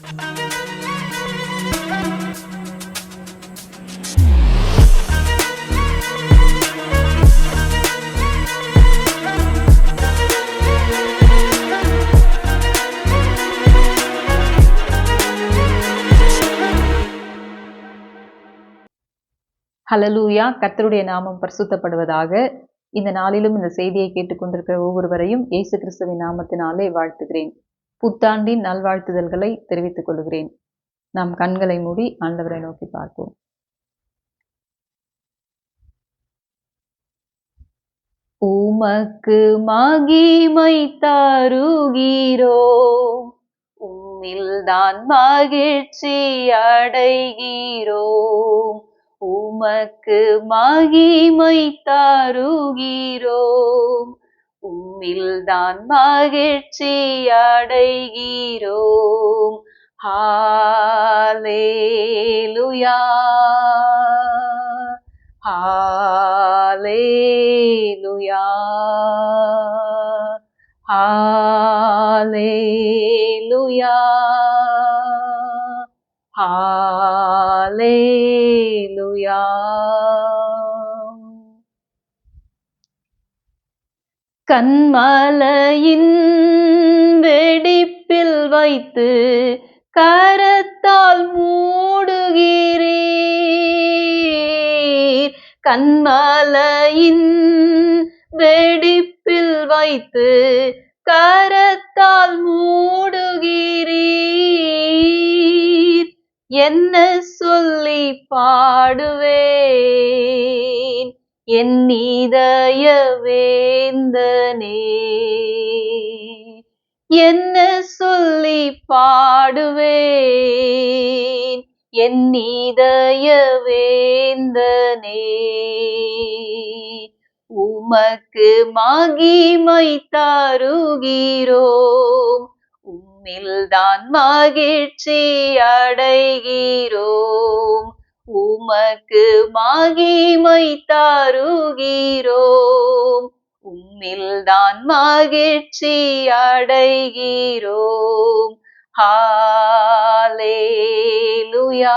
ஹல்லேலூயா. கர்த்தருடைய நாமம் பரிசுத்தப்படுவதாக. இந்த நாளிலும் இந்த செய்தியை கேட்டுக்கொண்டிருக்கிற ஒவ்வொருவரையும் இயேசு கிறிஸ்துவின் நாமத்தினாலே வாழ்த்துகிறேன். புத்தாண்டின் நல்வாழ்த்துதல்களை தெரிவித்துக் கொள்கிறேன். நாம் கண்களை மூடி ஆண்டவரை நோக்கி பார்ப்போம். உமக்கு மகிமை தருகிறோம், உம்மில்தான் மகிழ்ச்சி அடைகிறோம். உமக்கு மகிமை தருகிறோம், உம்மில்தான் மகிழ்ச்சி அடைகிறோம். ஹல்லேலூயா, ஹல்லேலூயா, ஹல்லேலூயா, ஹல்லேலூயா. கன்மலையின் வெடிப்பில் வைத்து கரத்தால் மூடுகிறீர். கன்மலையின் வெடிப்பில் வைத்து கரத்தால் மூடுகிறீர். என்ன சொல்லி பாடுவேன் என் இதய வேந்தனே, என்ன சொல்லி பாடுவேன் என் இதய வேந்தனே. உமக்கு மகிமை தருகிறோம், உம்மில்தான் மகிழ்ச்சி அடைகிறோம். உமக்கு மகிமை தருகிறோம், உம்மில்தான் மகிழ்ச்சி அடைகிறோம். ஹல்லேலூயா,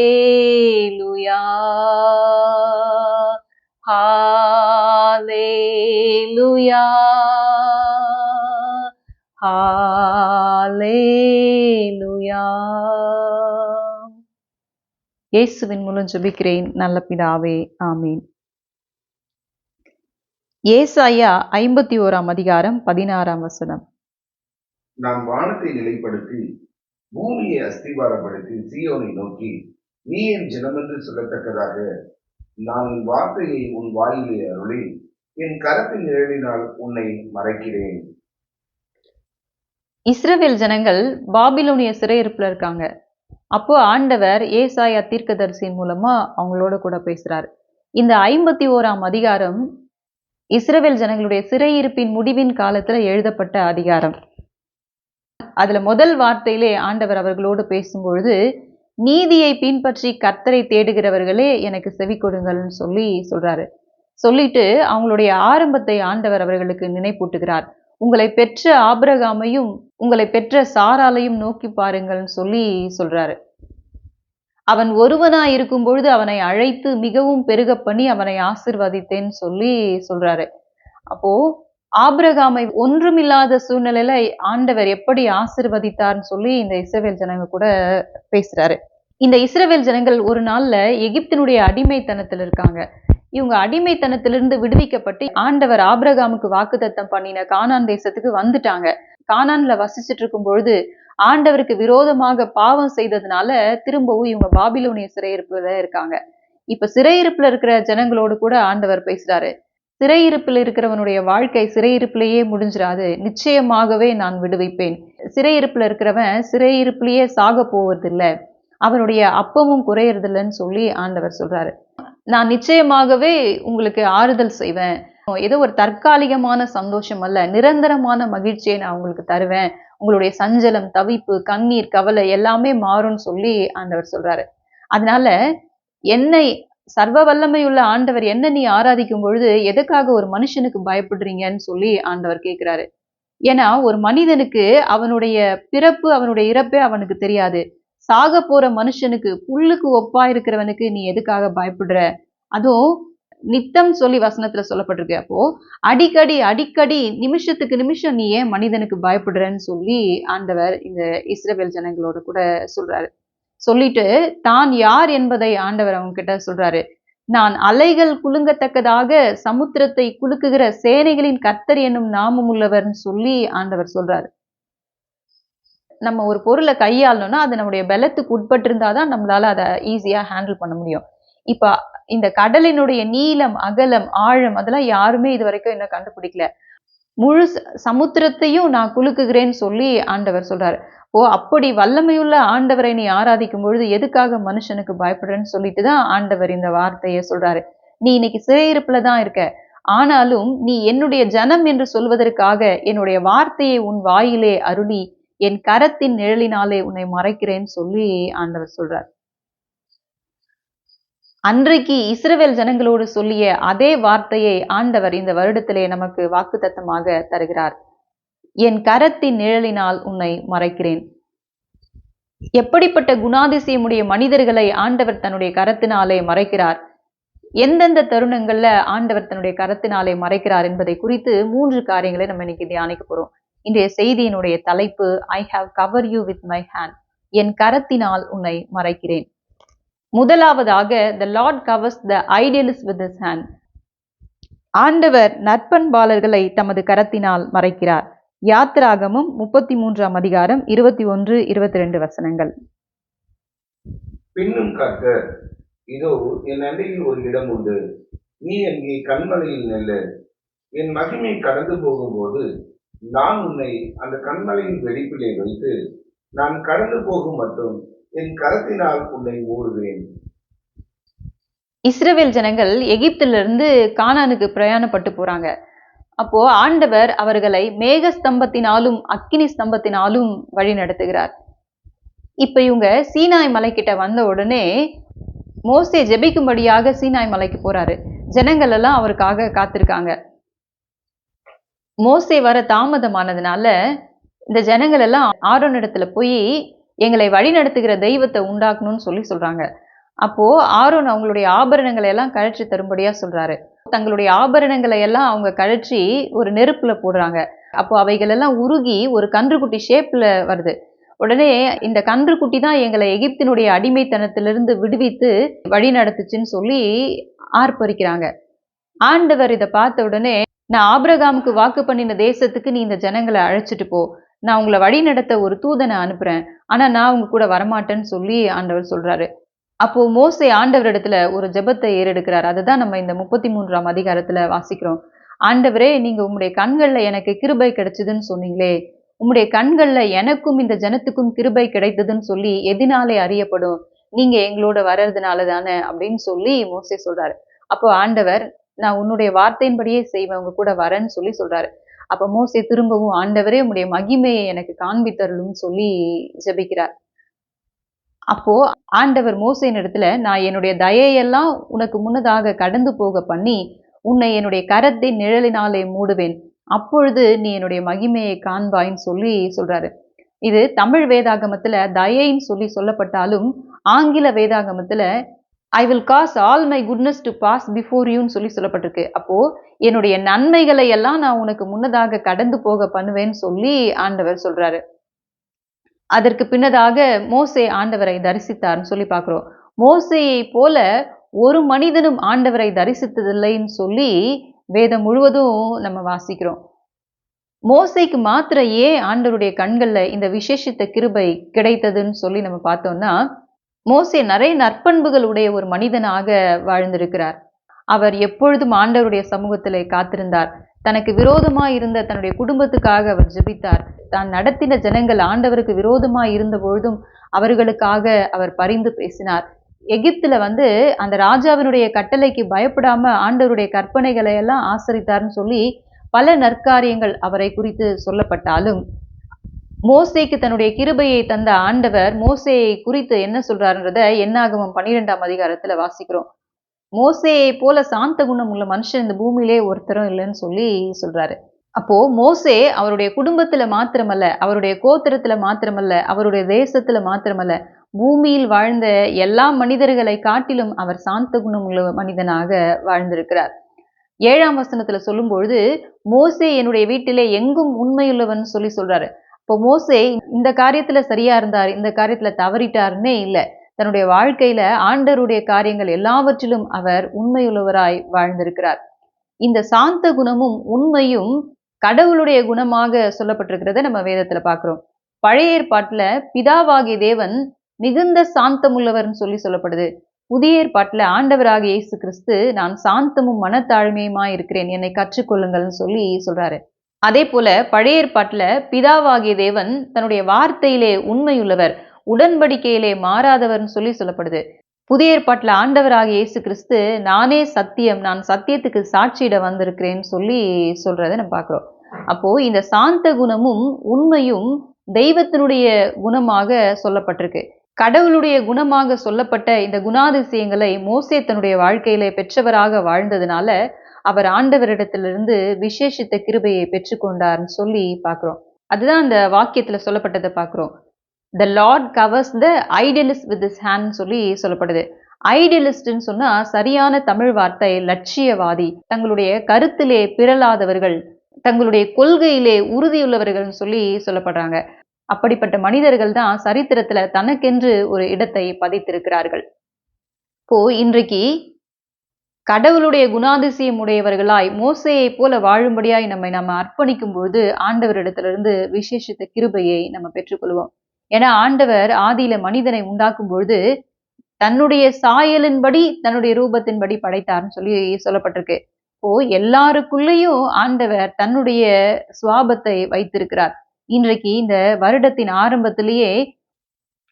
ஹல்லேலூயா, ஹல்லேலூயா, ஹல்லேலூயா. இயேசுவின் மூலம் ஜெபிக்கிறேன் நல்ல பிதாவே, ஆமீன். ஏசாயா 51 அதிகாரம் 16 வசனம். நான் வானத்தை நிலைப்படுத்தி பூமியை அஸ்திவாரப்படுத்தி சீயோனை நோக்கி நீ என் ஜனமென்று சொல்லத்தக்கதாக நான் உன் வார்த்தையை உன் வாயிலே அருளி என் கரத்தின் நிழலினால் உன்னை மறைக்கிறேன். இஸ்ரவேல் ஜனங்கள் பாபிலோனிய சிறையிருப்புல இருக்காங்க. அப்போ ஆண்டவர் ஏசாயா தீர்க்கதரிசியின் மூலமா அவங்களோட கூட பேசுறாரு. இந்த 51 அதிகாரம் இஸ்ரவேல் ஜனங்களுடைய சிறையிருப்பின் முடிவின் காலத்துல எழுதப்பட்ட அதிகாரம். அதுல முதல் வார்த்தையிலே ஆண்டவர் அவர்களோடு பேசும்பொழுது, நீதியை பின்பற்றி கர்த்தரை தேடுகிறவர்களே எனக்கு செவி கொடுங்கள்னு சொல்றாரு. சொல்லிட்டு அவங்களுடைய ஆரம்பத்தை ஆண்டவர் அவர்களுக்கு நினைப்பூட்டுகிறார். உங்களை பெற்ற ஆபிரகாமையும் உங்களை பெற்ற சாராலையும் நோக்கி பாருங்கள்னு சொல்றாரு. அவன் ஒருவனாய் இருக்கும் பொழுது அவனை அழைத்து மிகவும் பெருக பண்ணி அவனை ஆசீர்வதித்தேன்னு சொல்றாரு. அப்போ ஆபிரகாமை ஒன்றுமில்லாத சூழ்நிலையில ஆண்டவர் எப்படி ஆசீர்வதித்தார்னு இந்த இஸ்ரவேல் ஜனங்க கூட பேசுறாரு. இந்த இஸ்ரவேல் ஜனங்கள் ஒரு நாள்ல எகிப்தினுடைய அடிமைத்தனத்துல இருக்காங்க. இவங்க அடிமைத்தனத்திலிருந்து விடுவிக்கப்பட்டு ஆண்டவர் ஆபிரகாமுக்கு வாக்குத்தத்தம் பண்ணின கானான் தேசத்துக்கு வந்துட்டாங்க. கானான்ல வசிச்சுட்டு இருக்கும் பொழுது ஆண்டவருக்கு விரோதமாக பாவம் செய்ததுனால திரும்பவும் இவங்க பாபிலோனிய சிறையிருப்புல இருக்காங்க. இப்ப சிறையிருப்புல இருக்கிற ஜனங்களோடு கூட ஆண்டவர் பேசுறாரு. சிறையிருப்பில் இருக்கிறவனுடைய வாழ்க்கை சிறையிருப்பிலேயே முடிஞ்சிடாது, நிச்சயமாகவே நான் விடுவிப்பேன். சிறையிருப்புல இருக்கிறவன் சிறையிருப்பிலேயே சாக போவதில்லை, அவனுடைய அப்பமும் குறையறதில்லைன்னு ஆண்டவர் சொல்றாரு. நான் நிச்சயமாகவே உங்களுக்கு ஆறுதல் செய்வேன். ஏதோ ஒரு தற்காலிகமான சந்தோஷம் அல்ல, நிரந்தரமான மகிழ்ச்சியை நான் உங்களுக்கு தருவேன். உங்களுடைய சஞ்சலம், தவிப்பு, கண்ணீர், கவலை எல்லாமே மாறும்னு ஆண்டவர் சொல்றாரு. அதனால என்னை சர்வ வல்லமையுள்ள ஆண்டவர் என்ன நீ ஆராதிக்கும் பொழுது எதுக்காக ஒரு மனுஷனுக்கு பயப்படுறீங்கன்னு ஆண்டவர் கேட்கிறாரு. ஏன்னா ஒரு மனிதனுக்கு அவனுடைய பிறப்பு அவனுடைய இறப்பே அவனுக்கு தெரியாது. சாக போற மனுஷனுக்கு புல்லுக்கு ஒப்பா இருக்கிறவனுக்கு நீ எதுக்காக பயப்படுற? அதுவும் நித்தம் சொல்லி வசனத்துல சொல்லப்பட்டிருக்கு. அப்போ அடிக்கடி அடிக்கடி நிமிஷத்துக்கு நிமிஷம் நீ ஏன் மனிதனுக்கு பயப்படுறன்னு சொல்லி ஆண்டவர் இந்த இஸ்ரவேல் ஜனங்களோட கூட சொல்றாரு. சொல்லிட்டு தான் யார் என்பதை ஆண்டவர் அவங்க கிட்ட சொல்றாரு. நான் அலைகள் குலுங்கத்தக்கதாக சமுத்திரத்தை குலுக்குகிற சேனைகளின் கர்த்தர் என்னும் நாமம் உள்ளவர்ன்னு சொல்லி ஆண்டவர் சொல்றாரு. நம்ம ஒரு பொருளை கையாளணும்னா அது நம்முடைய பலத்துக்கு உட்பட்டு இருந்தாதான் நம்மளால அதை ஈஸியா ஹேண்டில் பண்ண முடியும். இப்ப இந்த கடலினுடைய நீளம், அகலம், ஆழம் அதெல்லாம் யாருமே இது வரைக்கும் இன்னும் கண்டுபிடிக்கல. முழு சமுத்திரத்தையும் நான் குலுக்குகிறேன்னு சொல்லி ஆண்டவர் சொல்றாரு. ஓ அப்படி வல்லமையுள்ள ஆண்டவரை நீ ஆராதிக்கும் பொழுது எதுக்காக மனுஷனுக்கு பயப்படுறேன்னு சொல்லிட்டு தான் ஆண்டவர் இந்த வார்த்தையை சொல்றாரு. நீ இன்னைக்கு சிறையிருப்புல தான் இருக்க. ஆனாலும் நீ என்னுடைய ஜனம் என்று சொல்வதற்காக என்னுடைய வார்த்தையை உன் வாயிலே அருளி என் கரத்தின் நிழலினாலே உன்னை மறைக்கிறேன்னு சொல்லி ஆண்டவர் சொல்றார். அன்றைக்கு இஸ்ரவேல் ஜனங்களோடு சொல்லிய அதே வார்த்தையை ஆண்டவர் இந்த வருடத்திலே நமக்கு வாக்குத்தத்தமாக தருகிறார். என் கரத்தின் நிழலினால் உன்னை மறைக்கிறேன். எப்படிப்பட்ட குணாதிசயமுடைய மனிதர்களை ஆண்டவர் தன்னுடைய கரத்தினாலே மறைக்கிறார், எந்தெந்த தருணங்கள்ல ஆண்டவர் தன்னுடைய கரத்தினாலே மறைக்கிறார் என்பதை குறித்து 3 காரியங்களை நம்ம இன்னைக்கு தியானிக்க போறோம். இன்றைய செய்தியினுடைய தலைப்பு I have cover you with my hand. என் கரத்தினால் உன்னை மறைக்கிறேன். முதலாவதாக the Lord covers the idealists with his hand. ஆண்டவர் நற்பண்பாளர்களை தமது கரத்தினால் மறைக்கிறார். யாத்திராகமம் 33ஆம் அதிகாரம் 21, 22 வசனங்கள். பின்னும் கர்த்தர், இதோ என் அண்டையில் ஒரு இடம் உண்டு, நீ அங்கே கன்மலையில் நெல்லு. என் மகிமை கடந்து போகும்போது நான் உன்னை அந்த கன்மலையின் வெடிப்பிலே வைத்து நான் கடந்து போகும் மட்டும் என் கரத்தினால் உன்னை மூடுவேன். இஸ்ரவேல் ஜனங்கள் எகிப்திலிருந்து கானானுக்கு பிரயாணப்பட்டு போறாங்க. அப்போ ஆண்டவர் அவர்களை மேக ஸ்தம்பத்தினாலும் அக்கினி ஸ்தம்பத்தினாலும் வழி நடத்துகிறார். இப்ப இவங்க சீனாய் மலைக்கிட்ட வந்த உடனே மோசே ஜெபிக்கும்படியாக சீனாய் மலைக்கு போறாரு. ஜனங்கள் எல்லாம் அவருக்காக காத்திருக்காங்க. மோசே வர தாமதமானதுனால இந்த ஜனங்கள் எல்லாம் ஆரோன் இடத்துல போய் எங்களை வழி நடத்துகிற தெய்வத்தை உண்டாக்கணும்னு சொல்லி சொல்றாங்க. அப்போ ஆரோன் அவங்களுடைய ஆபரணங்களை எல்லாம் கழற்றி தரும்படியா சொல்றாரு. தங்களுடைய ஆபரணங்களை எல்லாம் அவங்க கழற்றி ஒரு நெருப்புல போடுறாங்க. அப்போ அவைகள் எல்லாம் உருகி ஒரு கன்றுக்குட்டி ஷேப்ல வருது. உடனே இந்த கன்றுக்குட்டி தான் எங்களை எகிப்தினுடைய அடிமைத்தனத்திலிருந்து விடுவித்து வழி நடத்துச்சுன்னு சொல்லி ஆர்ப்பரிக்கிறாங்க. ஆண்டவர் இதை பார்த்த உடனே, நான் ஆபிரகாமுக்கு வாக்கு பண்ணின தேசத்துக்கு நீ இந்த ஜனங்களை அழைச்சிட்டு போ, நான் உங்களை வழி நடத்த ஒரு தூதனை அனுப்புறேன், ஆனா நான் உங்க கூட வரமாட்டேன்னு சொல்லி ஆண்டவர் சொல்றாரு. அப்போ மோசே ஆண்டவரிடத்துல ஒரு ஜெபத்தை ஏறெடுக்கிறார். அதுதான் நம்ம இந்த 33ஆம் அதிகாரத்துல வாசிக்கிறோம். ஆண்டவரே, நீங்க உம்முடைய கண்கள்ல எனக்கு கிருபை கிடைச்சதுன்னு சொன்னீங்களே, உம்முடைய கண்கள்ல எனக்கும் இந்த ஜனத்துக்கும் கிருபை கிடைத்ததுன்னு சொல்லி எதினாலே அறியப்படும்? நீங்க எங்களோட வர்றதுனால தானே அப்படின்னு சொல்லி மோசே சொல்றாரு. அப்போ ஆண்டவர், நான் உன்னுடைய வார்த்தையின்படியே செய்வேன், உங்க கூட வரேன்னு சொல்லி சொல்றாரு. அப்ப மோசே திரும்பவும், ஆண்டவரே உம்முடைய மகிமையை எனக்கு காண்பித்தருளும்னு சொல்லி ஜெபிக்கிறார். அப்போ ஆண்டவர் மோசேயின் இடத்துல, நான் என்னுடைய தயையெல்லாம் உனக்கு முன்னதாக கடந்து போக பண்ணி உன்னை என்னுடைய கரத்தின் நிழலினாலே மூடுவேன், அப்பொழுது நீ என்னுடைய மகிமையை காண்பாயின்னு சொல்லி சொல்றாரு. இது தமிழ் வேதாகமத்துல தயைன்னு சொல்லி சொல்லப்பட்டாலும் ஆங்கில வேதாகமத்துல I will cause all my goodness to pass before யூன்னு சொல்லி சொல்லப்பட்டிருக்கு. அப்போ என்னுடைய நன்மைகளை எல்லாம் நான் உனக்கு முன்னதாக கடந்து போக பண்ணுவேன்னு சொல்லி ஆண்டவர் சொல்றாரு. அதற்கு பின்னதாக மோசே ஆண்டவரை தரிசித்தார்னு சொல்லி பார்க்கிறோம். மோசேயை போல ஒரு மனிதனும் ஆண்டவரை தரிசித்ததில்லைன்னு சொல்லி வேதம் முழுவதும் நம்ம வாசிக்கிறோம். மோசேக்கு மாத்திரம் ஏன் ஆண்டவருடைய கண்கள்ல இந்த விசேஷித்த கிருபை கிடைத்ததுன்னு சொல்லி நம்ம பார்த்தோம்னா, மோசே நிறைய நற்பண்புகள் உடைய ஒரு மனிதனாக வாழ்ந்திருக்கிறார். அவர் எப்பொழுதும் ஆண்டவருடைய சமூகத்திலே காத்திருந்தார். தனக்கு விரோதமாய் இருந்த தன்னுடைய குடும்பத்துக்காக அவர் ஜெபித்தார். தான் நடத்தின ஜனங்கள் ஆண்டவருக்கு விரோதமாய் இருந்த பொழுதும் அவர்களுக்காக அவர் பரிந்து பேசினார். எகிப்துல அந்த ராஜாவினுடைய கட்டளைக்கு பயப்படாம ஆண்டவருடைய கற்பனைகளை எல்லாம் ஆசரித்தார்னு சொல்லி பல நற்காரியங்கள் அவரை குறித்து சொல்லப்பட்டாலும், மோசேக்கு தன்னுடைய கிருபையை தந்த ஆண்டவர் மோசேயை குறித்து என்ன சொல்றாருன்றத என்னாகமம் 12ஆம் அதிகாரத்துல வாசிக்கிறோம். மோசேயை போல சாந்த குணம் உள்ள மனுஷன் இந்த பூமியிலே ஒருத்தரும் இல்லைன்னு சொல்லி சொல்றாரு. அப்போ மோசே அவருடைய குடும்பத்துல மாத்திரமல்ல, அவருடைய கோத்திரத்துல மாத்திரமல்ல, அவருடைய தேசத்துல மாத்திரமல்ல, பூமியில் வாழ்ந்த எல்லா மனிதர்களை காட்டிலும் அவர் சாந்த குணமுள்ள மனிதனாக வாழ்ந்திருக்கிறார். 7ஆம் வசனத்துல சொல்லும்பொழுது, மோசே என்னுடைய வீட்டிலே எங்கும் உண்மையுள்ளவன் சொல்லி சொல்றாரு. இப்போ மோசே இந்த காரியத்துல சரியா இருந்தார், இந்த காரியத்துல தவறிட்டாருன்னே இல்ல. தன்னுடைய வாழ்க்கையில ஆண்டவருடைய காரியங்கள் எல்லாவற்றிலும் அவர் உண்மையுள்ளவராய் வாழ்ந்திருக்கிறார். இந்த சாந்த குணமும் உண்மையும் கடவுளுடைய குணமாக சொல்லப்பட்டிருக்கிறத நம்ம வேதத்துல பார்க்கிறோம். பழைய ஏற்பாட்டுல பிதாவாகிய தேவன் மிகுந்த சாந்தமுள்ளவர்னு சொல்லி சொல்லப்படுது. புதிய ஏற்பாட்டுல ஆண்டவராகிய இயேசு கிறிஸ்து நான் சாந்தமும் மனத்தாழ்மையுமாய் இருக்கிறேன், என்னை கற்றுக்கொள்ளுங்கள்னு சொல்லி சொல்றாரு. அதே போல பழைய ஏற்பாட்டுல பிதாவாகிய தேவன் தன்னுடைய வார்த்தையிலே உண்மையுள்ளவர், உடன்படிக்கையிலே மாறாதவர்னு சொல்லி சொல்லப்படுது. புதிய ஏற்பாட்டுல ஆண்டவராகிய இயேசு கிறிஸ்து நானே சத்தியம், நான் சத்தியத்துக்கு சாட்சியிட வந்திருக்கிறேன்னு சொல்லி சொல்றதை நம்ம பார்க்கிறோம். அப்போ இந்த சாந்த குணமும் உண்மையும் தெய்வத்தினுடைய குணமாக சொல்லப்பட்டிருக்கு. கடவுளுடைய குணமாக சொல்லப்பட்ட இந்த குணாதிசயங்களை மோசே தன்னுடைய வாழ்க்கையில பெற்றவராக வாழ்ந்ததுனால அவர் ஆண்டவரிடத்திலிருந்து விசேஷித்த கிருபையை பெற்றுக்கொண்டார்னு சொல்லி பார்க்கிறோம். அதுதான் அந்த வாக்கியத்துல சொல்லப்பட்டதை பார்க்கிறோம். The Lord covers the idealist with his hand சொல்லி சொல்லப்படுது. ஐடியலிஸ்ட்னு சொன்னா சரியான தமிழ் வார்த்தை லட்சியவாதி, தங்களுடைய கருத்திலே பிறலாதவர்கள், தங்களுடைய கொள்கையிலே உறுதியுள்ளவர்கள் சொல்லி சொல்லப்படுறாங்க. அப்படிப்பட்ட மனிதர்கள் தான் சரித்திரத்துல தனக்கென்று ஒரு இடத்தை பதித்திருக்கிறார்கள். இப்போ இன்றைக்கு கடவுளுடைய குணாதிசயம் உடையவர்களாய் மோசேயை போல வாழும்படியாய் நம்ம அர்ப்பணிக்கும் பொழுது ஆண்டவரிடத்திலிருந்து விசேஷித்த கிருபையை நம்ம பெற்றுக்கொள்வோம். ஏன்னா ஆண்டவர் ஆதியில மனிதனை உண்டாக்கும் பொழுது தன்னுடைய சாயலின்படி தன்னுடைய ரூபத்தின்படி படைத்தார்னு சொல்லி சொல்லப்பட்டிருக்கு. இப்போ எல்லாருக்குள்ளேயும் ஆண்டவர் தன்னுடைய சுவாபத்தை வைத்திருக்கிறார். இன்றைக்கு இந்த வருடத்தின் ஆரம்பத்திலேயே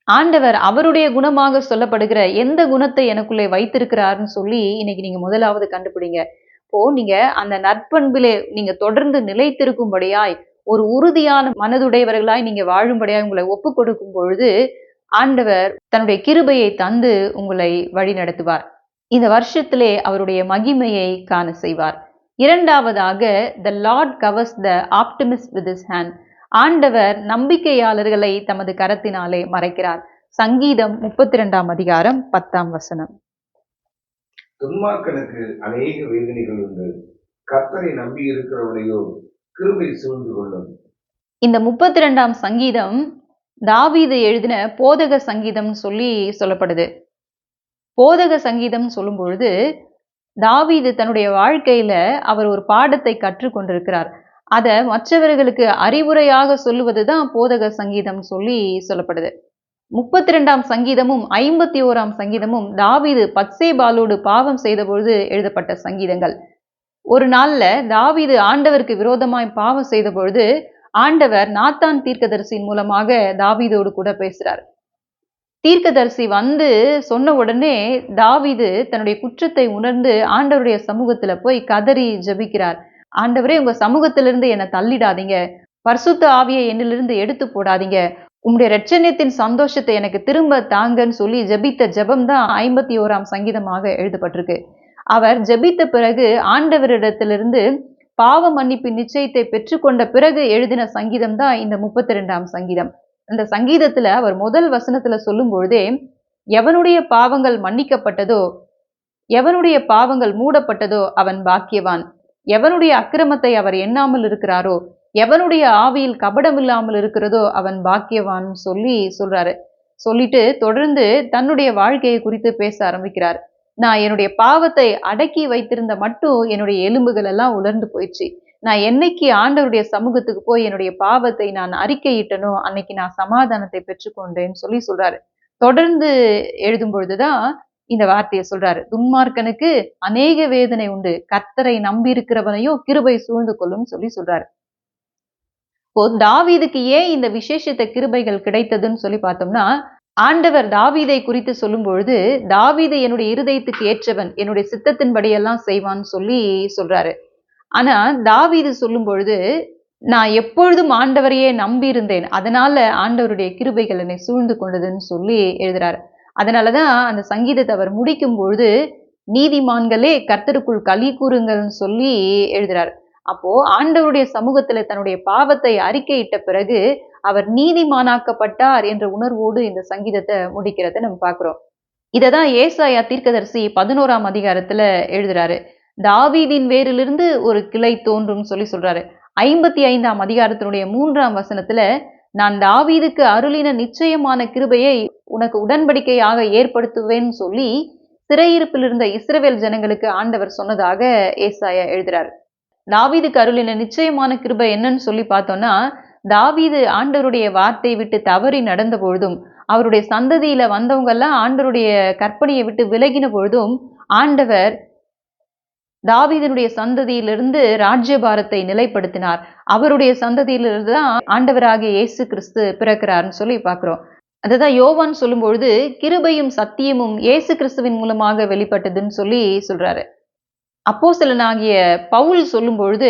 ஆண்டவர் அவருடைய குணமாக சொல்லப்படுகிற எந்த குணத்தை எனக்குள்ளே வைத்திருக்கிறார்னு சொல்லி இன்னைக்கு நீங்க முதலாவது கண்டுபிடிங்க. இப்போ நீங்க அந்த நற்பண்பிலே நீங்க தொடர்ந்து நிலைத்திருக்கும்படியாய் ஒரு உறுதியான மனதுடையவர்களாய் நீங்க வாழும்படியாய் உங்களை ஒப்பு கொடுக்கும் பொழுது ஆண்டவர் தன்னுடைய கிருபையை தந்து உங்களை வழி நடத்துவார். இந்த வருஷத்திலே அவருடைய மகிமையை காண செய்வார். இரண்டாவதாக the Lord covers the optimist with his hand. ஆண்டவர் நம்பிக்கையாளர்களை தமது கரத்தினாலே மறைக்கிறார். சங்கீதம் 32ஆம் அதிகாரம் 10ஆம் வசனம். துன்மார்க்கனுக்கு அநேக வேதனைகள் உண்டு, கர்த்தரை நம்பி இருக்கிறவனையோ கிருபை சூழ்ந்து கொள்ளும். இந்த 32ஆம் சங்கீதம் தாவீது எழுதின போதக சங்கீதம் சொல்லி சொல்லப்படுது. போதக சங்கீதம் சொல்லும் பொழுது தாவீது தன்னுடைய வாழ்க்கையில அவர் ஒரு பாடத்தை கற்றுக்கொண்டிருக்கிறார். அத மற்றவர்களுக்கு அறிவுரையாக சொல்லுவதுதான் போதக சங்கீதம் சொல்லி சொல்லப்படுது. 32ஆம் சங்கீதமும் 51ஆம் சங்கீதமும் தாவீது பத்சேபாளோடு பாவம் செய்த பொழுது எழுதப்பட்ட சங்கீதங்கள். ஒரு நாள்ல தாவீது ஆண்டவருக்கு விரோதமாய் பாவம் செய்த பொழுது ஆண்டவர் நாத்தான் தீர்க்கதரிசியின் மூலமாக தாவீதோடு கூட பேசுறார். தீர்க்கதரிசி வந்து சொன்ன உடனே தாவீது தன்னுடைய குற்றத்தை உணர்ந்து ஆண்டவருடைய சமூகத்துல போய் கதறி ஜெபிக்கிறார். ஆண்டவரே, உங்க சமூகத்திலிருந்து என்னை தள்ளிடாதீங்க, பரிசுத்த ஆவியை என்னிலிருந்து எடுத்து போடாதீங்க, உம்முடைய இரட்சணியத்தின் சந்தோஷத்தை எனக்கு திரும்ப தாங்கன்னு சொல்லி ஜெபித்த ஜெபம் தான் 51ஆம் சங்கீதமாக எழுதப்பட்டிருக்கு. அவர் ஜெபித்த பிறகு ஆண்டவரிடத்திலிருந்து பாவ மன்னிப்பின் நிச்சயத்தை பெற்றுக்கொண்ட பிறகு எழுதின சங்கீதம் தான் இந்த 32ஆம் சங்கீதம். அந்த சங்கீதத்துல அவர் முதல் வசனத்துல சொல்லும் பொழுதே எவனுடைய பாவங்கள் மன்னிக்கப்பட்டதோ, எவனுடைய பாவங்கள் மூடப்பட்டதோ அவன் பாக்கியவான், எவனுடைய அக்கிரமத்தை அவர் எண்ணாமல் இருக்கிறாரோ, எவனுடைய ஆவியில் கபடம் இல்லாமல் இருக்கிறதோ அவன் பாக்கியவான் சொல்லி சொல்றாரு. சொல்லிட்டு தொடர்ந்து தன்னுடைய வாழ்க்கையை குறித்து பேச ஆரம்பிக்கிறார். நான் என்னுடைய பாவத்தை அடக்கி வைத்திருந்த மட்டும் என்னுடைய எலும்புகள் எல்லாம் உலர்ந்து போயிடுச்சு. நான் என்னைக்கு ஆண்டவருடைய சமூகத்துக்கு போய் என்னுடைய பாவத்தை நான் அறிக்கையிட்டனோ அன்னைக்கு நான் சமாதானத்தை பெற்றுக்கொண்டேன்னு சொல்லி சொல்றாரு. தொடர்ந்து எழுதும் பொழுதுதான் இந்த வார்த்தையை சொல்றாரு. துன்மார்க்கனுக்கு அநேக வேதனை உண்டு, கர்த்தரை நம்பி இருக்கிறவனையோ கிருபை சூழ்ந்து கொள்ளும் சொல்லி சொல்றாரு. இப்போ தாவீதுக்கு ஏன் இந்த விசேஷித்த கிருபைகள் கிடைத்ததுன்னு சொல்லி பார்த்தோம்னா, ஆண்டவர் தாவீதை குறித்து சொல்லும் பொழுது தாவீது என்னுடைய இருதயத்துக்கு ஏற்றவன், என்னுடைய சித்தத்தின்படி எல்லாம் செய்வான்னு சொல்லி சொல்றாரு. ஆனா தாவீது சொல்லும் பொழுது நான் எப்பொழுதும் ஆண்டவரையே நம்பி இருந்தேன், அதனால ஆண்டவருடைய கிருபைகள் என்னை சூழ்ந்து கொண்டதுன்னு சொல்லி எழுதுறாரு. அதனாலதான் அந்த சங்கீதத்தை அவர் முடிக்கும் பொழுது நீதிமான்களே கர்த்தருக்குள் களி கூறுங்கள்னு சொல்லி எழுதுறாரு. அப்போ ஆண்டவருடைய சமூகத்துல தன்னுடைய பாவத்தை அறிக்கையிட்ட பிறகு அவர் நீதிமானாக்கப்பட்டார் என்ற உணர்வோடு இந்த சங்கீதத்தை முடிக்கிறத நம்ம பார்க்கிறோம். இததான் ஏசாயா தீர்க்கதரிசி 11ஆம் அதிகாரத்துல எழுதுறாரு. தாவீதின் வேரிலிருந்து ஒரு கிளை தோன்றும் சொல்றாரு. 55ஆம் அதிகாரத்தினுடைய 3ஆம் வசனத்துல, நான் தாவீதுக்கு அருளின நிச்சயமான கிருபையை உனக்கு உடன்படிக்கையாக ஏற்படுத்துவேன்னு சொல்லி சிறையிருப்பில் இருந்த இஸ்ரவேல் ஜனங்களுக்கு ஆண்டவர் சொன்னதாக ஏசாயா எழுதுறாரு. தாவீதுக்கு அருளின நிச்சயமான கிருபை என்னன்னு சொல்லி பார்த்தோம்னா, தாவீது ஆண்டவருடைய வார்த்தையை விட்டு தவறி நடந்த பொழுதும், அவருடைய சந்ததியில வந்தவங்க எல்லாம் ஆண்டவருடைய கற்பனையை விட்டு விலகின பொழுதும், ஆண்டவர் தாவீதினுடைய சந்ததியிலிருந்து ராஜ்யபாரத்தை நிலைப்படுத்தினார். அவருடைய சந்ததியிலிருந்து தான் ஆண்டவராகிய இயேசு கிறிஸ்து பிறக்கிறார்னு சொல்லி பார்க்கிறோம். அதுதான் யோவான் சொல்லும்பொழுது கிருபையும் சத்தியமும் இயேசு கிறிஸ்துவின் மூலமாக வெளிப்பட்டதுன்னு சொல்லி சொல்றாரு. அப்போஸ்தலனாகிய பவுல் சொல்லும் பொழுது,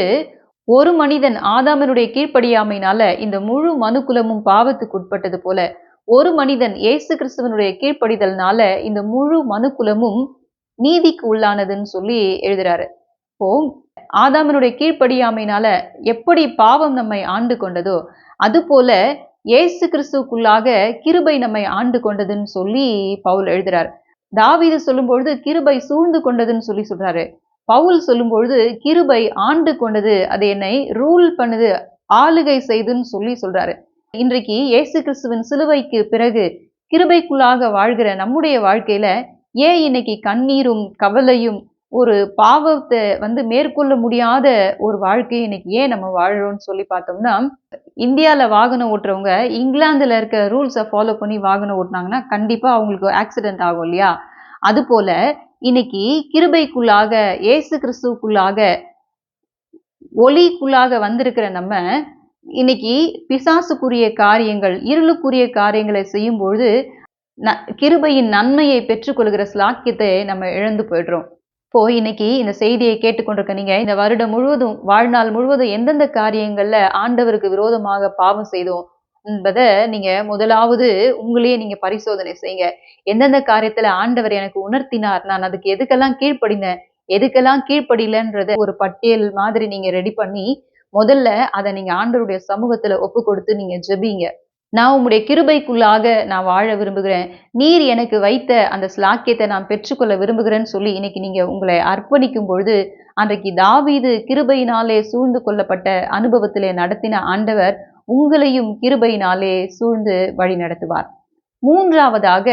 ஒரு மனிதன் ஆதாமனுடைய கீழ்ப்படியாமையினால இந்த முழு மனுக்குலமும் பாவத்துக்கு உட்பட்டது போல, ஒரு மனிதன் இயேசு கிறிஸ்துவனுடைய கீழ்ப்படிதல்னால இந்த முழு மனுக்குலமும் நீதிக்கு உள்ளானதுன்னு சொல்லி எழுதுறாரு. இப்போ ஆதாமனுடைய கீழ்ப்படியாமையினால எப்படி பாவம் நம்மை ஆண்டு கொண்டதோ, அது போல இயேசு கிறிஸ்துவுக்குள்ளாக கிருபை நம்மை ஆண்டு கொண்டதுன்னு சொல்லி பவுல் எழுதுறாரு. தாவீது சொல்லும்பொழுது கிருபை சூழ்ந்து கொண்டதுன்னு சொல்லி சொல்றாரு. பவுல் சொல்லும்பொழுது கிருபை ஆண்டு கொண்டது, அது என்னை ரூல் பண்ணுது, ஆளுகை செய்துன்னு சொல்லி சொல்றாரு. இன்றைக்கு இயேசு கிறிஸ்துவின் சிலுவைக்கு பிறகு கிருபைக்குள்ளாக வாழ்கிற நம்முடைய வாழ்க்கையில ஏன் இன்னைக்கு கண்ணீரும் கவலையும் ஒரு பாவத்தை மேற்கொள்ள முடியாத ஒரு வாழ்க்கையை இன்னைக்கு ஏன் நம்ம வாழ்றோம்னு சொல்லி பார்த்தோம்னா, இந்தியால வாகனம் ஓட்டுறவங்க இங்கிலாந்துல இருக்க ரூல்ஸை ஃபாலோ பண்ணி வாகனம் ஓட்டினாங்கன்னா கண்டிப்பா அவங்களுக்கு ஆக்சிடென்ட் ஆகும் இல்லையா? அது போல இன்னைக்கு கிருபைக்குள்ளாக இயேசு கிறிஸ்துவுக்குள்ளாக ஒளிக்குள்ளாக வந்திருக்கிற நம்ம இன்னைக்கு பிசாசுக்குரிய காரியங்கள், இருளுக்குரிய காரியங்களை செய்யும்பொழுது கிருபையின் நன்மையை பெற்றுக்கொள்கிற ஸ்லாக்கியத்தை நம்ம இழந்து போயிடுறோம். இப்போ இன்னைக்கு இந்த செய்தியை கேட்டுக்கொண்டிருக்க நீங்க இந்த வருடம் முழுவதும், வாழ்நாள் முழுவதும் எந்தெந்த காரியங்கள்ல ஆண்டவருக்கு விரோதமாக பாவம் செய்தோம் என்பதை நீங்க முதலாவது உங்களையே நீங்க பரிசோதனை செய்யுங்க. எந்தெந்த காரியத்துல ஆண்டவர் எனக்கு உணர்த்தினார், நான் அதுக்கு எதுக்கெல்லாம் கீழ்ப்படினேன், எதுக்கெல்லாம் கீழ்ப்படியலன்றத ஒரு பட்டியல் மாதிரி நீங்க ரெடி பண்ணி முதல்ல அதை நீங்க ஆண்டவருடைய சமூகத்துல ஒப்பு கொடுத்து நீங்க ஜெபிங்க. நான் உம்முடைய கிருபைக்குள்ளாக நான் வாழ விரும்புகிறேன், நீர் எனக்கு வைத்த அந்த ஸ்லாக்கியத்தை நான் பெற்றுக்கொள்ள விரும்புகிறேன்னு சொல்லி இன்னைக்கு நீங்க உங்களை அர்ப்பணிக்கும் பொழுது, அன்றைக்கு தாவீது கிருபையினாலே சூழ்ந்து கொள்ளப்பட்ட அனுபவத்திலே நடத்தின ஆண்டவர் உங்களையும் கிருபையினாலே சூழ்ந்து வழி நடத்துவார். மூன்றாவதாக,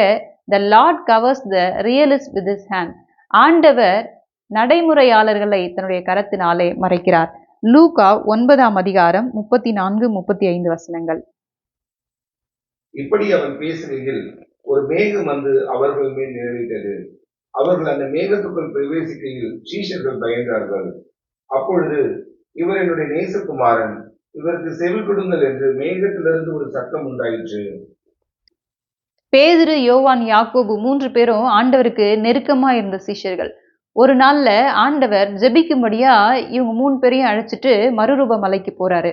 the Lord covers the realist with his hand. ஆண்டவர் நடைமுறையாளர்களை தன்னுடைய கரத்தினாலே மறைக்கிறார். லூக்கா 9ஆம் அதிகாரம் 34-35 வசனங்கள். இப்படி அவன் பேசுகையில் ஒரு மேகம் வந்து அவர்கள் மேல் நிழலிட்டது. அவர்கள் அந்த மேகத்துக்குள் பிரவேசிக்கையில் சீஷர்கள் பயந்தார்கள். அப்பொழுது, இவர் என்னுடைய நேசகுமாரன், இவருக்கு செவி கொடுங்கள் என்று மேகத்திலிருந்து ஒரு சத்தம் உண்டாயிற்று. பேதுரு, யோவான், யாக்கோபு 3 பேரும் ஆண்டவருக்கு நெருக்கமா இருந்த சீஷர்கள். ஒரு நாள்ல ஆண்டவர் ஜெபிக்கும்படியா இவங்க 3 பேரையும் அழைச்சிட்டு மறுரூப மலைக்கு போறாரு.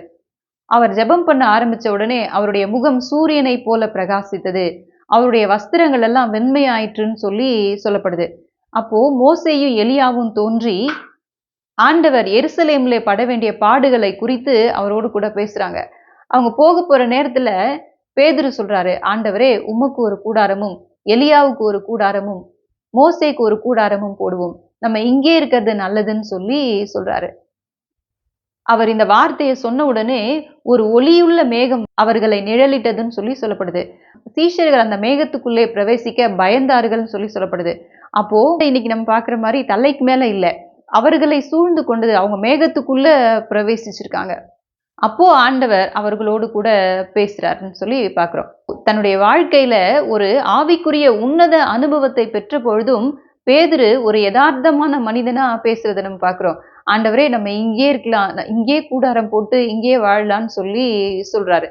அவர் ஜெபம் பண்ண ஆரம்பிச்ச உடனே அவருடைய முகம் சூரியனை போல பிரகாசித்தது, அவருடைய வஸ்திரங்கள் எல்லாம் வெண்மையாயிற்றுன்னு சொல்லி சொல்லப்படுது. அப்போ மோசேயும் எலியாவும் தோன்றி ஆண்டவர் எருசலேம்ல பட வேண்டிய பாடுகளை குறித்து அவரோடு கூட பேசுறாங்க. அவங்க போக போற நேரத்துல பேதுரு சொல்றாரு, ஆண்டவரே உமக்கு ஒரு கூடாரமும் எலியாவுக்கு ஒரு கூடாரமும் மோசேக்கு ஒரு கூடாரமும் போடுவோம், நம்ம இங்கே இருக்கிறது நல்லதுன்னு சொல்லி சொல்றாரு. அவர் இந்த வார்த்தையை சொன்ன உடனே ஒரு ஒளியுள்ள மேகம் அவர்களை நிழலிட்டதுன்னு சொல்லி சொல்லப்படுது. சீஷர்கள் அந்த மேகத்துக்குள்ளே பிரவேசிக்க பயந்தார்கள்னு சொல்லி சொல்லப்படுது. அப்போ இன்னைக்கு நம்ம பாக்குற மாதிரி தலைக்கு மேல இல்ல, அவர்களை சூழ்ந்து கொண்டது, அவங்க மேகத்துக்குள்ள பிரவேசிச்சிருக்காங்க. அப்போ ஆண்டவர் அவர்களோடு கூட பேசுறாருன்னு சொல்லி பாக்குறோம். தன்னுடைய வாழ்க்கையில ஒரு ஆவிக்குரிய உன்னத அனுபவத்தை பெற்ற பொழுதும் பேதுரு ஒரு யதார்த்தமான மனிதனா பேசுறதை நம்ம பாக்குறோம். ஆண்டவரே நம்ம இங்கே இருக்கலாம், இங்கே கூடாரம் போட்டு இங்கே வாழலான்னு சொல்லி சொல்றாரு.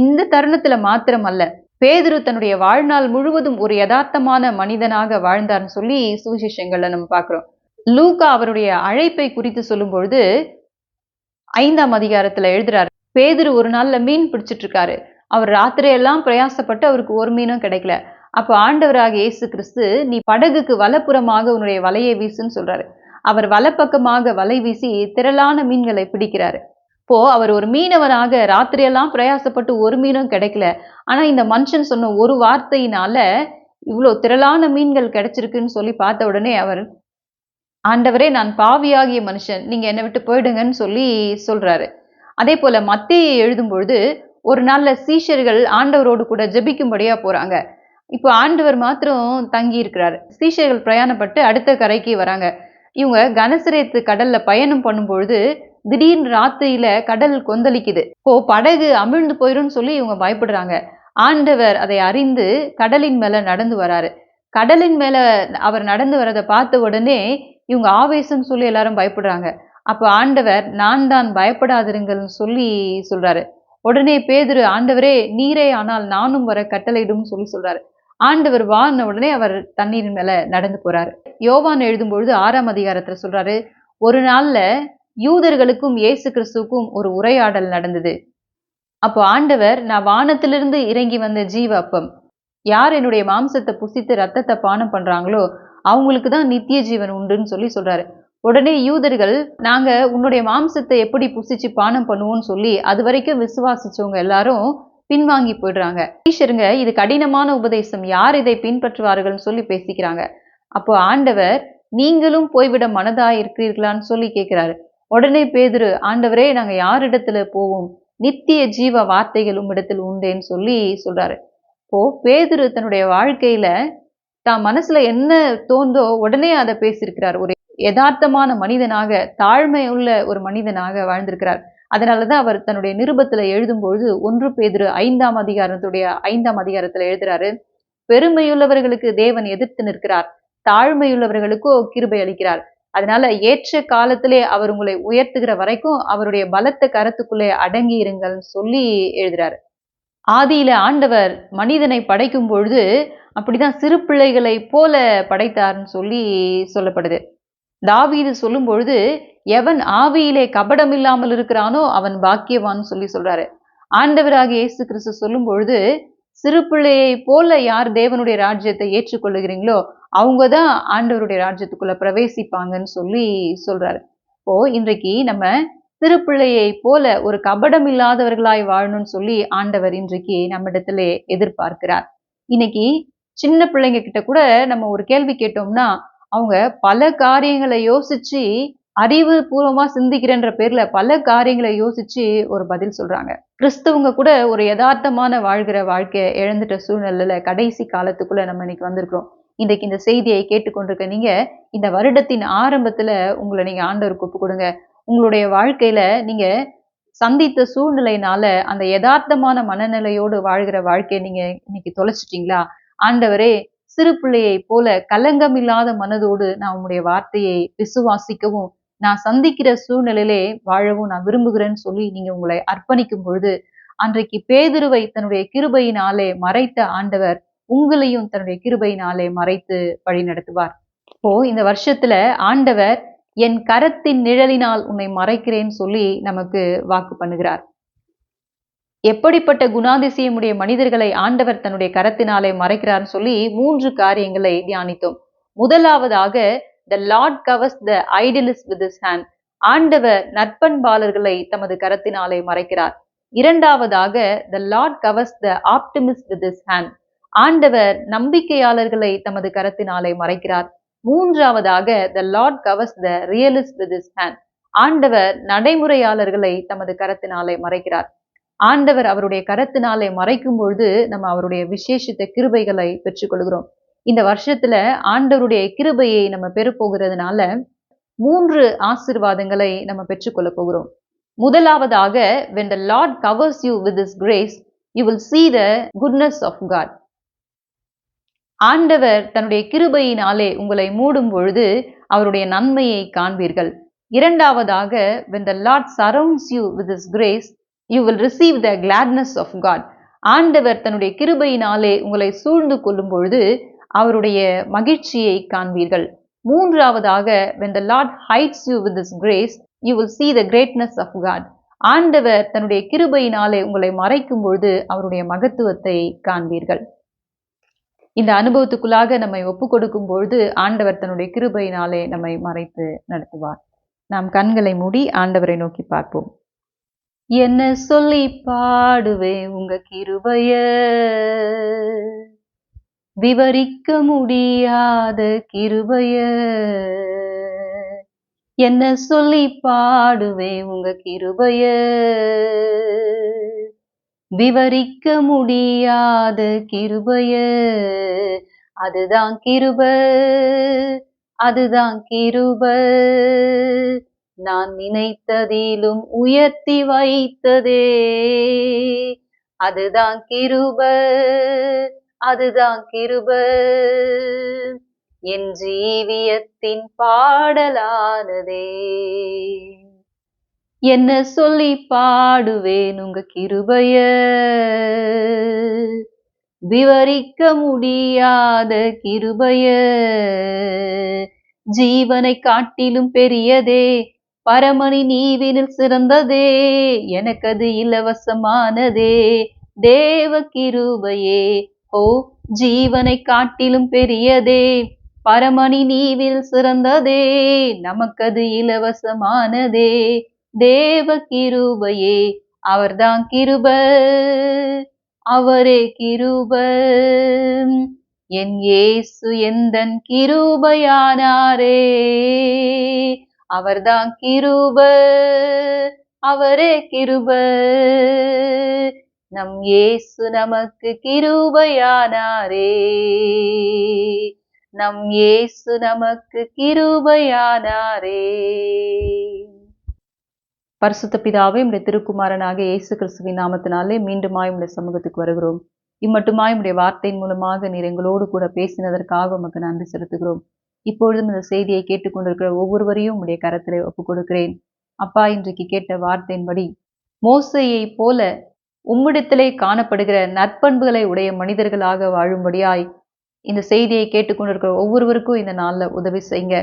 இந்த தருணத்துல மாத்திரம் அல்ல, பேதுரு தன்னுடைய வாழ்நாள் முழுவதும் ஒரு யதார்த்தமான மனிதனாக வாழ்ந்தார்னு சொல்லி சுவிசேஷங்கள்ல நம்ம பாக்குறோம். லூக்கா அவருடைய அழைப்பை குறித்து சொல்லும் பொழுது 5ஆம் அதிகாரத்துல எழுதுறாரு, பேதுரு ஒரு நாள்ல மீன் பிடிச்சிட்டு இருக்காரு. அவர் ராத்திரியெல்லாம் பிரயாசப்பட்டு அவருக்கு ஒரு மீனும் கிடைக்கல. அப்ப ஆண்டவராக இயேசு கிறிஸ்து, நீ படகுக்கு வலப்புறமாக உன்னுடைய வலையை வீசுன்னு சொல்றாரு. அவர் வலப்பக்கமாக வலை வீசி திரளான மீன்களை பிடிக்கிறாரு. இப்போ அவர் ஒரு மீனவராக ராத்திரியெல்லாம் பிரயாசப்பட்டு ஒரு மீனும் கிடைக்கல. ஆனா இந்த மனுஷன் சொன்ன ஒரு வார்த்தையினால இவ்ளோ திரளான மீன்கள் கிடைச்சிருக்குன்னு சொல்லி பார்த்த உடனே அவர், ஆண்டவரே நான் பாவியாகிய மனுஷன், நீங்க என்னை விட்டு போயிடுங்கன்னு சொல்லி சொல்றாரு. அதே போல மத்தேயு எழுதும்பொழுது ஒரு நாள்ல சீஷர்கள் ஆண்டவரோடு கூட ஜெபிக்கும்படியா போறாங்க. இப்போ ஆண்டவர் மாத்திரம் தங்கி இருக்கிறாரு. சீஷர்கள் பிரயாணப்பட்டு அடுத்த கரைக்கு வராங்க. இவங்க கனசரேத்து கடல்ல பயணம் பண்ணும்பொழுது திடீர்னு ராத்திரியில கடல் கொந்தளிக்குது. இப்போ படகு அமிழ்ந்து போயிரும்னு சொல்லி இவங்க பயப்படுறாங்க. ஆண்டவர் அதை அறிந்து கடலின் மேல நடந்து வராரு. கடலின் மேல அவர் நடந்து வரதை பார்த்த உடனே இவங்க ஆவேசம் சொல்லி எல்லாரும் பயப்படுறாங்க. அப்போ ஆண்டவர் நான் தான் பயப்படாதிருங்கள்னு சொல்லி சொல்றாரு. உடனே பேதுரு, ஆண்டவரே நீரே ஆனால் நானும் வர கட்டளையிடும் சொல்லி சொல்றாரு. ஆண்டவர் வான உடனே அவர் தண்ணீரின் மேல நடந்து போறாரு. யோவான் எழுதும்பொழுது 6ஆம் அதிகாரத்துல சொல்றாரு, ஒரு நாள்ல யூதர்களுக்கும் இயேசு கிறிஸ்துவுக்கும் ஒரு உரையாடல் நடந்தது. அப்போ ஆண்டவர், நான் வானத்திலிருந்து இறங்கி வந்த ஜீவ அப்பம், யார் என்னுடைய மாம்சத்தை புசித்து ரத்தத்தை பானம் பண்றாங்களோ அவங்களுக்கு தான் நித்திய ஜீவன் உண்டுன்னு சொல்லி சொல்றாரு. உடனே யூதர்கள், நாங்க உன்னுடைய மாம்சத்தை எப்படி புசிச்சு பானம் பண்ணுவோம்னு சொல்லி அது வரைக்கும் விசுவாசிச்சவங்க எல்லாரும் பின்வாங்கி போயிடுறாங்க. சீஷருங்க, இது கடினமான உபதேசம், யார் இதை பின்பற்றுவார்கள்னு சொல்லி பேசிக்கிறாங்க. அப்போ ஆண்டவர், நீங்களும் போய்விட மனதாய் இருக்கிறீர்களான்னு சொல்லி கேட்கிறாரு. உடனே பேதுரு, ஆண்டவரே நாங்க யாரிடத்துல போவோம், நித்திய ஜீவ வார்த்தைகள் உம்மிடத்தில் உண்டேன்னு சொல்லி சொல்றாரு. இப்போ பேதுரு தன்னுடைய வாழ்க்கையில தான் மனசுல என்ன தோன்றோ உடனே அதை பேசியிருக்கிறார். ஒரு யதார்த்தமான மனிதனாக, தாழ்மை உள்ள ஒரு மனிதனாக வாழ்ந்திருக்கிறார். அதனாலதான் அவர் தன்னுடைய நிருபத்துல எழுதும்பொழுது 1 பேதுரு 5ஆம் அதிகாரத்துடைய 5ஆம் அதிகாரத்துல எழுதுறாரு, பெருமையுள்ளவர்களுக்கு தேவன் எதிர்த்து நிற்கிறார், தாழ்மையுள்ளவர்களுக்கோ கிருபை அளிக்கிறார். அதனால ஏற்ற காலத்திலே அவர் உங்களை உயர்த்துகிற வரைக்கும் அவருடைய பலத்த கரத்துக்குள்ளே அடங்கி இருங்கள்னு சொல்லி எழுதுறாரு. ஆதியில ஆண்டவர் மனிதனை படைக்கும் பொழுது அப்படிதான் சிறு பிள்ளைகளை போல படைத்தார்னு சொல்லி சொல்லப்படுது. தாவீது சொல்லும் பொழுது, எவன் ஆவியிலே கபடம் இல்லாமல் இருக்கிறானோ அவன் பாக்கியவான்னு சொல்லி சொல்றாரு. ஆண்டவராகிய இயேசு கிறிஸ்து சொல்லும் பொழுது, சிறு பிள்ளையை போல யார் தேவனுடைய ராஜ்யத்தை ஏற்றுக்கொள்ளுகிறீங்களோ அவங்க தான் ஆண்டவருடைய ராஜ்யத்துக்குள்ள பிரவேசிப்பாங்கன்னு சொல்லி சொல்றாரு. இப்போ இன்றைக்கு நம்ம சிறு பிள்ளையை போல ஒரு கபடம் இல்லாதவர்களாய் வாழணும்னு சொல்லி ஆண்டவர் இன்றைக்கு நம்மிடத்திலே எதிர்பார்க்கிறார். இன்னைக்கு சின்ன பிள்ளைங்க கிட்ட கூட நம்ம ஒரு கேள்வி கேட்டோம்னா அவங்க பல காரியங்களை யோசிச்சு, அறிவு பூர்வமா சிந்திக்கிறன்ற பேர்ல பல காரியங்களை யோசிச்சு ஒரு பதில் சொல்றாங்க. கிறிஸ்தவங்க கூட ஒரு யதார்த்தமான வாழ்கிற வாழ்க்கையை இழந்துட்ட சூழ்நிலையில கடைசி காலத்துக்குள்ள நம்ம இன்னைக்கு வந்திருக்கிறோம். இன்றைக்கு இந்த செய்தியை கேட்டுக்கொண்டிருக்க நீங்க இந்த வருடத்தின் ஆரம்பத்துல உங்களை நீங்க ஆண்டவருக்கு ஒப்பு கொடுங்க. உங்களுடைய வாழ்க்கையில நீங்க சந்தித்த சூழ்நிலையினால அந்த யதார்த்தமான மனநிலையோடு வாழ்கிற வாழ்க்கையை நீங்க இன்னைக்கு தொலைச்சிட்டீங்களா? ஆண்டவரே, சிறு பிள்ளையை போல கலங்கமில்லாத மனதோடு நான் உம்முடைய வார்த்தையை விசுவாசிக்கவும், நான் சந்திக்கிற சூழ்நிலையிலே வாழவும் நான் விரும்புகிறேன்னு சொல்லி நீங்க உங்களை அர்ப்பணிக்கும் பொழுது, அன்றைக்கு பேதுருவை தன்னுடைய கிருபையினாலே மறைத்த ஆண்டவர் உங்களையும் தன்னுடைய கிருபையினாலே மறைத்து வழி நடத்துவார். இப்போ இந்த வருஷத்துல ஆண்டவர் என் கரத்தின் நிழலினால் உன்னை மறைக்கிறேன்னு சொல்லி நமக்கு வாக்கு பண்ணுகிறார். எப்படிப்பட்ட குணாதிசயமுடைய மனிதர்களை ஆண்டவர் தன்னுடைய கரத்தினாலே மறைக்கிறார்னு சொல்லி 3 காரியங்களை தியானித்தோம். முதலாவதாக, the Lord covers the idlers with his hand. ஆண்டவர் நற்பண்பாளர்களை தமது கரத்தினாலே மறைக்கிறார். இரண்டாவதாக, the Lord covers the optimist with his hand. ஆண்டவர் நம்பிக்கையாளர்களை தமது கரத்தினாலே மறைக்கிறார். மூன்றாவதாக, the Lord covers the realist with his hand. ஆண்டவர் நடைமுறையாளர்களை தமது கரத்தினாலே மறைக்கிறார். ஆண்டவர் அவருடைய கரத்தினாலே மறைக்கும் பொழுது நம்ம அவருடைய விசேஷித்த கிருபைகளை பெற்றுக்கொள்கிறோம். இந்த வருஷத்துல ஆண்டவருடைய கிருபையை நம்ம பெறப்போகிறதுனால 3 ஆசீர்வாதங்களை நம்ம பெற்றுக்கொள்ள போகிறோம். முதலாவதாக, when the Lord covers you with his grace, you will see the goodness of God. ஆண்டவர் தன்னுடைய கிருபையினாலே உங்களை மூடும் பொழுது அவருடைய நன்மையை காண்பீர்கள். இரண்டாவதாக, when the Lord surrounds you with his grace, you will receive the gladness of God. ஆண்டவர் தன்னுடைய கிருபையினாலே உங்களை சூழ்ந்து கொள்ளும் பொழுது அவருடைய மகிழ்ச்சியை காண்பீர்கள். மூன்றாவதாக, when the Lord hides you with his grace, you will see the greatness of God. ஆண்டவர் தன்னுடைய கிருபையினாலே உங்களை மறைக்கும் பொழுது அவருடைய மகத்துவத்தை காண்பீர்கள். இந்த அனுபவத்துக்குள்ளாக நம்மை ஒப்பு கொடுக்கும் பொழுது ஆண்டவர் தன்னுடைய கிருபையினாலே நம்மை மறைத்து நடத்துவார். நாம் கண்களை மூடி ஆண்டவரை நோக்கி பார்ப்போம். என்ன சொல்லி பாடுவேன் உங்க கிருபைய, விவரிக்க முடியாத கிருபைய. என்ன சொல்லி பாடுவேன் உங்க கிருபைய, விவரிக்க முடியாத கிருபைய. அதுதான் கிருப, அதுதான் கிருப, நான் நினைத்ததிலும் உயர்த்தி வைத்ததே. அதுதான் கிருப, அதுதான் கிருப, என் ஜீவியத்தின் பாடலானதே. என்ன சொல்லி பாடுவேன் உங்க கிருபைய, விவரிக்க முடியாத கிருபைய. ஜீவனை காட்டிலும் பெரியதே, பரமணி நீவினில் சிறந்ததே, எனக்கு அது இலவசமானதே. தேவ கிருபையே, ஓ ஜீவனை காட்டிலும் பெரியதே, பரமணி நீவில் சிறந்ததே, நமக்கது இலவசமானதே. தேவ கிருபையே, அவர்தான் கிருப, அவரே கிருப, என் இயேசு எந்தன் கிருபையானாரே. அவர்தான் கிருப, அவரே கிருப, நம் இயேசு நமக்கு கிருபையானாரே. நம் இயேசு நமக்கு கிருபையானாரே. பரிசுத்த பிதாவே, உம்முடைய திருக்குமாரனாக இயேசு கிறிஸ்துவின் நாமத்தினாலே மீண்டுமாய் உம்முடைய சமூகத்துக்கு வருகிறோம். இம்மட்டுமாய் உம்முடைய வார்த்தையின் மூலமாக நீர் எங்களோடு கூட பேசினதற்காக உமக்கு நன்றி செலுத்துகிறோம். இப்பொழுதும் இந்த செய்தியை கேட்டுக்கொண்டிருக்கிற ஒவ்வொருவரையும் உம்முடைய கரத்திலே ஒப்புக் கொடுக்கிறேன். அப்பா, இன்றைக்கு கேட்ட வார்த்தையின்படி மோசேயை போல உம்மிடத்திலே காணப்படுகிற நற்பண்புகளை உடைய மனிதர்களாக வாழும்படியாய் இந்த செய்தியை கேட்டுக்கொண்டிருக்கிற ஒவ்வொருவருக்கும் இந்த நாள்ல உதவி செய்யுங்க.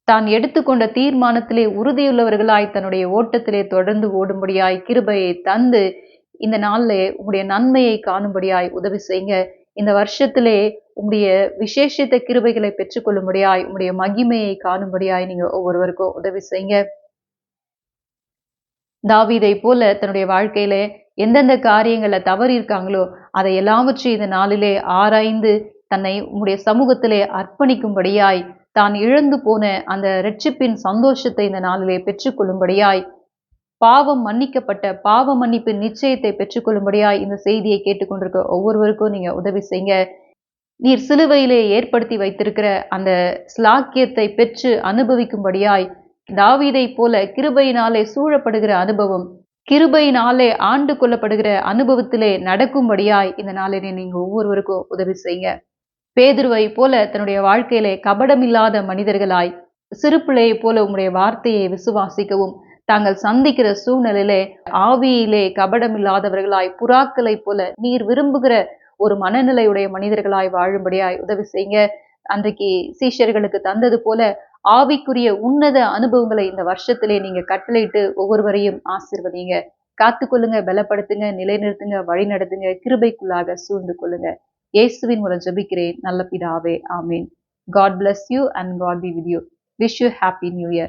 தான் எடுத்துக்கொண்ட தீர்மானத்திலே உறுதியுள்ளவர்களாய் தன்னுடைய ஓட்டத்திலே தொடர்ந்து ஓடும்படியாய் கிருபையை தந்து இந்த நாள்ல உங்களுடைய நன்மையை காணும்படியாய் உதவி செய்யுங்க. இந்த வருஷத்திலே உங்களுடைய விசேஷித்த கிருபைகளை பெற்றுக்கொள்ளும்படியாய் உங்களுடைய மகிமையை காணும்படியாய் நீங்க ஒவ்வொருவருக்கும் உதவி செய்யுங்க. தாவீதை போல தன்னுடைய வாழ்க்கையில எந்தெந்த காரியங்கள்ல தவறி இருக்காங்களோ அதை எல்லாவற்றையும் இந்த நாளிலே ஆராய்ந்து தன்னை உங்களுடைய சமூகத்திலே அர்ப்பணிக்கும்படியாய் தான் இழந்து போன அந்த இரட்சிப்பின் சந்தோஷத்தை இந்த நாளிலே பெற்றுக்கொள்ளும்படியாய் பாவம் மன்னிக்கப்பட்ட பாவ மன்னிப்பின் நிச்சயத்தை பெற்றுக்கொள்ளும்படியாய் இந்த செய்தியை கேட்டுக்கொண்டிருக்க ஒவ்வொருவருக்கும் நீங்க உதவி செய்யுங்க. நீர் சிலுவையிலே ஏற்படுத்தி வைத்திருக்கிற அந்த ஸ்லாக்கியத்தை பெற்று அனுபவிக்கும்படியாய் தாவீதை போல கிருபையினாலே சூழப்படுகிற அனுபவம், கிருபையினாலே ஆண்டு கொள்ளப்படுகிற அனுபவத்திலே நடக்கும்படியாய் இந்த நாளிலே நீங்க ஒவ்வொருவருக்கும் உதவி செய்யுங்க. பேதுருவை போல தன்னுடைய வாழ்க்கையிலே கபடமில்லாத மனிதர்களாய் சிறு பிள்ளையை போல உங்களுடைய வார்த்தையை விசுவாசிக்கவும், தாங்கள் சந்திக்கிற சூழ்நிலையிலே ஆவியிலே கபடமில்லாதவர்களாய் புறாக்களை போல நீர் விரும்புகிற ஒரு மனநிலையுடைய மனிதர்களாய் வாழும்படியாய் உதவி செய்யுங்க. அன்றைக்கு சீஷர்களுக்கு தந்தது போல ஆவிக்குரிய உன்னத அனுபவங்களை இந்த வருஷத்திலே நீங்க கட்டளையிட்டு ஒவ்வொருவரையும் ஆசீர்வதிங்க. காத்துக்கொள்ளுங்க, பலப்படுத்துங்க, நிலைநிறுத்துங்க, வழி நடத்துங்க, கிருபைக்குள்ளாக சூழ்ந்து கொள்ளுங்க. இயேசுவின் மூலம் ஜெபிக்கிறேன் நல்ல பிதாவே, ஆமீன். God bless you and God be with you. Wish you happy new year.